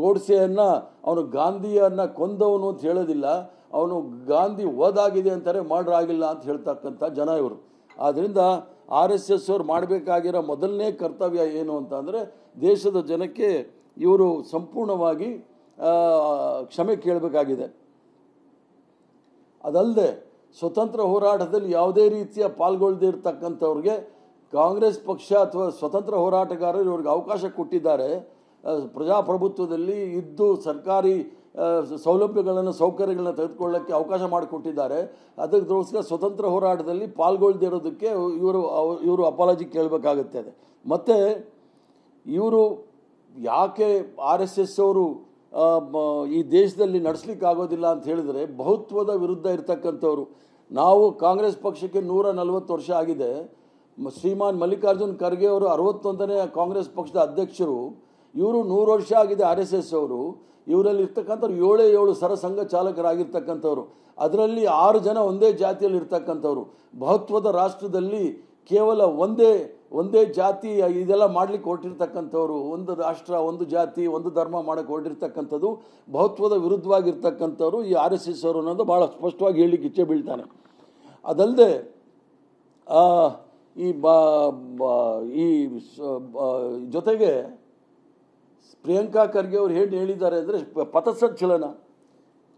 ಗೋಡ್ಸೆಯನ್ನು ಅವನು ಗಾಂಧಿಯನ್ನು ಕೊಂದವನು ಅಂತ ಹೇಳೋದಿಲ್ಲ, ಅವನು ಗಾಂಧಿ ಓದಾಗಿದೆ ಅಂತಾರೆ, ಮರ್ಡರ್ ಆಗಿಲ್ಲ ಅಂತ ಹೇಳ್ತಕ್ಕಂಥ ಜನ ಇವರು. ಆದ್ದರಿಂದ RSS ಅವರು ಮಾಡಬೇಕಾಗಿರೋ ಮೊದಲನೇ ಕರ್ತವ್ಯ ಏನು ಅಂತ ಅಂದರೆ ದೇಶದ ಜನಕ್ಕೆ ಇವರು ಸಂಪೂರ್ಣವಾಗಿ ಕ್ಷಮೆ ಕೇಳಬೇಕಾಗಿದೆ. ಅದಲ್ಲದೆ ಸ್ವತಂತ್ರ ಹೋರಾಟದಲ್ಲಿ ಯಾವುದೇ ರೀತಿಯ ಪಾಲ್ಗೊಳ್ಳದೇ ಇರತಕ್ಕಂಥವ್ರಿಗೆ ಕಾಂಗ್ರೆಸ್ ಪಕ್ಷ ಅಥವಾ ಸ್ವತಂತ್ರ ಹೋರಾಟಗಾರರು ಇವ್ರಿಗೆ ಅವಕಾಶ ಕೊಟ್ಟಿದ್ದಾರೆ. ಪ್ರಜಾಪ್ರಭುತ್ವದಲ್ಲಿ ಇದ್ದು ಸರ್ಕಾರಿ ಸೌಲಭ್ಯಗಳನ್ನು ಸೌಕರ್ಯಗಳನ್ನು ತೆಗೆದುಕೊಳ್ಳೋಕ್ಕೆ ಅವಕಾಶ ಮಾಡಿಕೊಟ್ಟಿದ್ದಾರೆ. ಅದಕ್ಕೋಸ್ಕರ ಸ್ವತಂತ್ರ ಹೋರಾಟದಲ್ಲಿ ಪಾಲ್ಗೊಳ್ಳದೇ ಇರೋದಕ್ಕೆ ಇವರು ಅಪಾಲಜಿ ಕೇಳಬೇಕಾಗುತ್ತೆ. ಅದು ಮತ್ತು ಇವರು ಯಾಕೆ RSS ಅವರು ಈ ದೇಶದಲ್ಲಿ ನಡೆಸಲಿಕ್ಕೆ ಆಗೋದಿಲ್ಲ ಅಂತ ಹೇಳಿದರೆ ಬಹುತ್ವದ ವಿರುದ್ಧ ಇರತಕ್ಕಂಥವ್ರು. ನಾವು ಕಾಂಗ್ರೆಸ್ ಪಕ್ಷಕ್ಕೆ 140 ವರ್ಷ ಆಗಿದೆ. ಶ್ರೀಮಾನ್ ಮಲ್ಲಿಕಾರ್ಜುನ್ ಖರ್ಗೆ ಅವರು 61ನೇ ಕಾಂಗ್ರೆಸ್ ಪಕ್ಷದ ಅಧ್ಯಕ್ಷರು. ಇವರು 100 ವರ್ಷ ಆಗಿದೆ RSS ಅವರು. ಇವರಲ್ಲಿ ಇರ್ತಕ್ಕಂಥವ್ರು 7 ಸರಸಂಘ ಚಾಲಕರಾಗಿರ್ತಕ್ಕಂಥವ್ರು. ಅದರಲ್ಲಿ 6 ಜನ ಒಂದೇ ಜಾತಿಯಲ್ಲಿ ಇರ್ತಕ್ಕಂಥವ್ರು. ಬಹುತ್ವದ ರಾಷ್ಟ್ರದಲ್ಲಿ ಕೇವಲ ಒಂದೇ ಜಾತಿ ಇದೆಲ್ಲ ಮಾಡ್ಲಿಕ್ಕೆ ಹೊರಟಿರ್ತಕ್ಕಂಥವ್ರು. ಒಂದು ರಾಷ್ಟ್ರ, ಒಂದು ಜಾತಿ, ಒಂದು ಧರ್ಮ ಮಾಡೋಕ್ಕೆ ಹೊರಟಿರ್ತಕ್ಕಂಥದ್ದು ಬಹುತ್ವದ ವಿರುದ್ಧವಾಗಿರ್ತಕ್ಕಂಥವ್ರು ಈ RSS ಅವರು ಅನ್ನೋದು ಭಾಳ ಸ್ಪಷ್ಟವಾಗಿ ಹೇಳಲಿಕ್ಕೆ ಇಚ್ಛೆ ಬೀಳ್ತಾನೆ. ಅದಲ್ಲದೆ ಈ ಜೊತೆಗೆ ಪ್ರಿಯಾಂಕಾ ಖರ್ಗೆ ಅವರು ಹೇಳಿದ್ದಾರೆ ಅಂದರೆ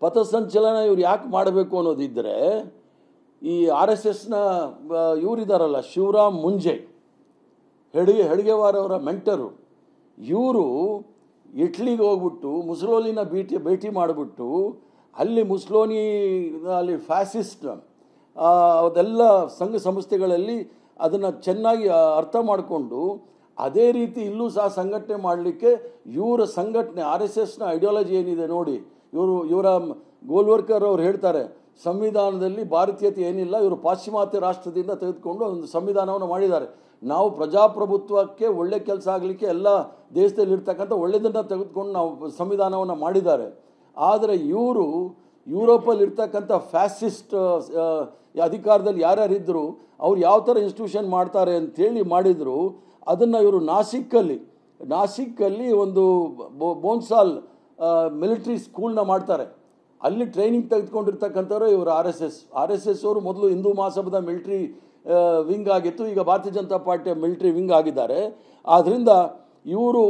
ಪಥಸಂಚಲನ ಇವ್ರು ಯಾಕೆ ಮಾಡಬೇಕು ಅನ್ನೋದಿದ್ದರೆ ಈ RSSನ ಇವರಿದ್ದಾರಲ್ಲ ಶಿವರಾಮ್ ಮುಂಜೆ ಹೆಡ್ಗೇವಾರ್ ಅವರ ಮೆಂಟರು, ಇವರು ಇಟ್ಲಿಗೆ ಹೋಗ್ಬಿಟ್ಟು ಮುಸೋಲಿನ ಭೇಟಿ ಮಾಡಿಬಿಟ್ಟು ಅಲ್ಲಿ ಅಲ್ಲಿ ಫ್ಯಾಸಿಸ್ಟ್ ಅದೆಲ್ಲ ಸಂಘ ಸಂಸ್ಥೆಗಳಲ್ಲಿ ಅದನ್ನು ಚೆನ್ನಾಗಿ ಅರ್ಥ ಮಾಡಿಕೊಂಡು ಅದೇ ರೀತಿ ಇಲ್ಲೂ ಸಹ ಸಂಘಟನೆ ಮಾಡಲಿಕ್ಕೆ ಇವರ ಸಂಘಟನೆ RSSನ ಐಡಿಯಾಲಜಿ ಏನಿದೆ ನೋಡಿ. ಇವರ ಗೋಲ್ವರ್ಕರ್ ಅವರು ಹೇಳ್ತಾರೆ ಸಂವಿಧಾನದಲ್ಲಿ ಭಾರತೀಯತೆ ಏನಿಲ್ಲ, ಇವರು ಪಾಶ್ಚಿಮಾತ್ಯ ರಾಷ್ಟ್ರದಿಂದ ತೆಗೆದುಕೊಂಡು ಒಂದು ಸಂವಿಧಾನವನ್ನು ಮಾಡಿದ್ದಾರೆ. ನಾವು ಪ್ರಜಾಪ್ರಭುತ್ವಕ್ಕೆ ಒಳ್ಳೆ ಕೆಲಸ ಆಗಲಿಕ್ಕೆ ಎಲ್ಲ ದೇಶದಲ್ಲಿ ಇರ್ತಕ್ಕಂಥ ಒಳ್ಳೆಯದನ್ನು ತೆಗೆದುಕೊಂಡು ನಾವು ಸಂವಿಧಾನವನ್ನು ಮಾಡಿದ್ದಾರೆ. ಆದರೆ ಇವರು ಯುರೋಪಲ್ಲಿ ಇರ್ತಕ್ಕಂಥ ಫ್ಯಾಸಿಸ್ಟ್ ಅಧಿಕಾರದಲ್ಲಿ ಯಾರ್ಯಾರಿದ್ದರು ಅವ್ರು ಯಾವ ಥರ ಇನ್ಸ್ಟಿಟ್ಯೂಷನ್ ಮಾಡ್ತಾರೆ ಅಂಥೇಳಿ ಮಾಡಿದರು. ಅದನ್ನು ಇವರು ನಾಸಿಕ್ಕಲ್ಲಿ ಒಂದು ಬೋನ್ಸಾಲ್ ಮಿಲಿಟ್ರಿ ಸ್ಕೂಲ್ನ ಮಾಡ್ತಾರೆ. ಅಲ್ಲಿ ಟ್ರೈನಿಂಗ್ ತೆಗೆದುಕೊಂಡಿರ್ತಕ್ಕಂಥವ್ರು ಇವರು RSS ಅವರು ಮೊದಲು ಹಿಂದೂ ಮಹಾಸಭಾದ ಮಿಲಿಟ್ರಿ ವಿಂಗ್ ಆಗಿತ್ತು, ಈಗ ಭಾರತೀಯ ಜನತಾ ಪಾರ್ಟಿಯ ಮಿಲಿಟ್ರಿ ವಿಂಗ್ ಆಗಿದ್ದಾರೆ. ಆದ್ದರಿಂದ ಇವರು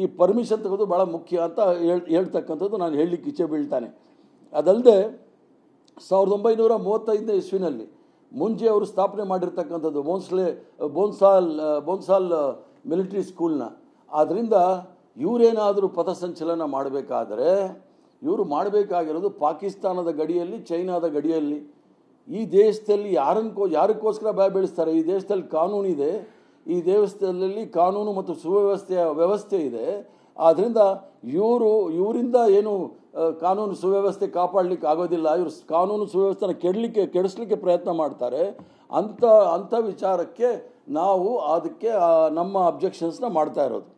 ಈ ಪರ್ಮಿಷನ್ ತೆಗೆದು ಭಾಳ ಮುಖ್ಯ ಅಂತ ಹೇಳ್ತಕ್ಕಂಥದ್ದು ನಾನು ಹೇಳಲಿಕ್ಕೆ ಇಚ್ಛೆ ಬೀಳ್ತಾನೆ. ಅದಲ್ಲದೆ 1935ನೇ ಇಸ್ವಿನಲ್ಲಿ ಮುಂಜೆ ಅವರು ಸ್ಥಾಪನೆ ಮಾಡಿರ್ತಕ್ಕಂಥದ್ದು ಬೋನ್ಸಾಲ್ ಮಿಲಿಟ್ರಿ ಸ್ಕೂಲ್ನ. ಆದ್ದರಿಂದ ಇವರೇನಾದರೂ ಪಥಸಂಚಲನ ಮಾಡಬೇಕಾದರೆ ಇವರು ಮಾಡಬೇಕಾಗಿರೋದು ಪಾಕಿಸ್ತಾನದ ಗಡಿಯಲ್ಲಿ, ಚೈನಾದ ಗಡಿಯಲ್ಲಿ. ಈ ದೇಶದಲ್ಲಿ ಯಾರಕ್ಕೋಸ್ಕರ ಭಯ ಬೆಳೆಸ್ತಾರೆ? ಈ ದೇಶದಲ್ಲಿ ಕಾನೂನಿದೆ, ಈ ದೇಶದಲ್ಲಿ ಕಾನೂನು ಮತ್ತು ವ್ಯವಸ್ಥೆ ಇದೆ. ಆದ್ದರಿಂದ ಇವರಿಂದ ಏನು ಕಾನೂನು ಸುವ್ಯವಸ್ಥೆ ಕಾಪಾಡಲಿಕ್ಕೆ ಆಗೋದಿಲ್ಲ. ಇವರು ಕಾನೂನು ಸುವ್ಯವಸ್ಥೆನ ಕೆಡಿಸ್ಲಿಕ್ಕೆ ಪ್ರಯತ್ನ ಮಾಡ್ತಾರೆ. ಅಂಥ ವಿಚಾರಕ್ಕೆ ನಾವು ಅದಕ್ಕೆ ನಮ್ಮ ಅಬ್ಜೆಕ್ಷನ್ಸ್ನ ಮಾಡ್ತಾ ಇರೋದು.